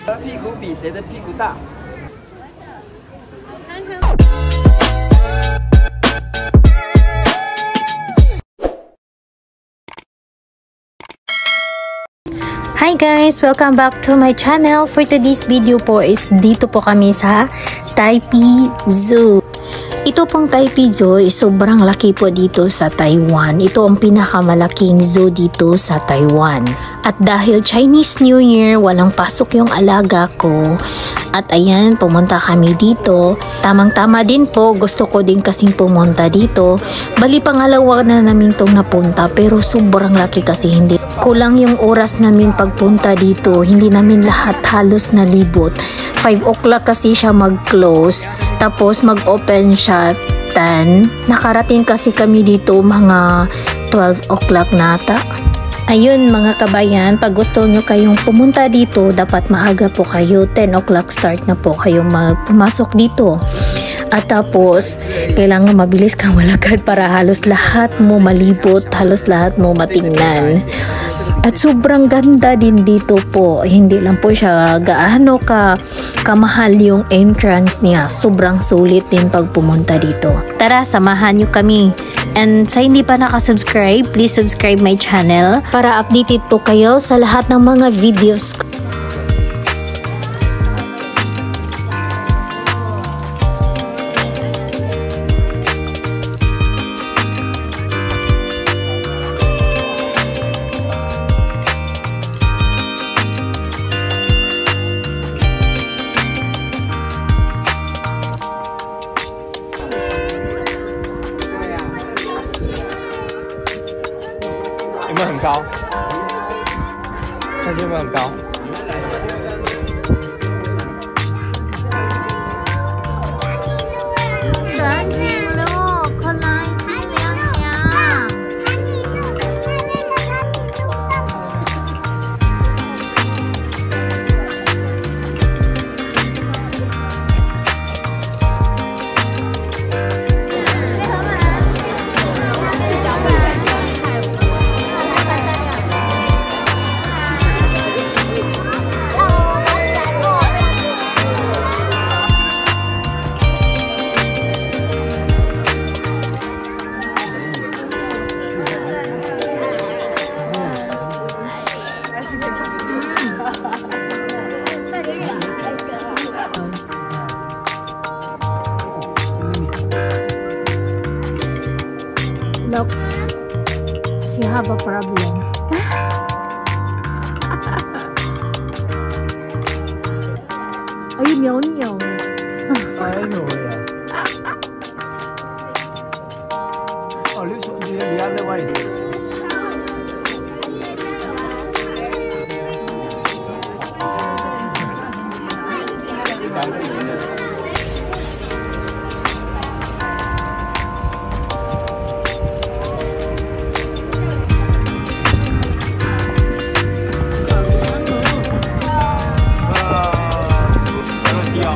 他屁股比谁的屁股大？ Hi guys! Welcome back to my channel. For today's video po is dito po kami sa Taipei Zoo. Ito pong Taipei Zoo is sobrang laki po dito sa Taiwan. Ito ang pinakamalaking zoo dito sa Taiwan. At dahil Chinese New Year, walang pasok yung alaga ko. At ayan, pumunta kami dito. Tamang-tama din po, gusto ko din kasing pumunta dito. Bali pangalawa na namin itong napunta, pero sobrang laki kasi hindi. Kulang yung oras namin pagpunta dito, hindi namin lahat halos nalibot. 5 o'clock kasi siya mag-close, tapos mag-open siya 10. Nakarating kasi kami dito mga 12 o'clock nata. Ayun mga kabayan, pag gusto nyo kayong pumunta dito, dapat maaga po kayo. 10 o'clock start na po kayong pumasok dito. At tapos, kailangan mabilis kang malakad para halos lahat mo malibot, halos lahat mo matingnan. At sobrang ganda din dito po. Hindi lang po siya gaano kamahal yung entrance niya. Sobrang sulit din pag pumunta dito. Tara, samahan nyo kami. And sa hindi pa nakasubscribe, please subscribe my channel para updated po kayo sa lahat ng mga videos ko.有没有很高？上去有没有很高？ Looks, she have a problem. Ay, meow-meow. Ay, no ya. Oh,你按那位置。 没问题啊。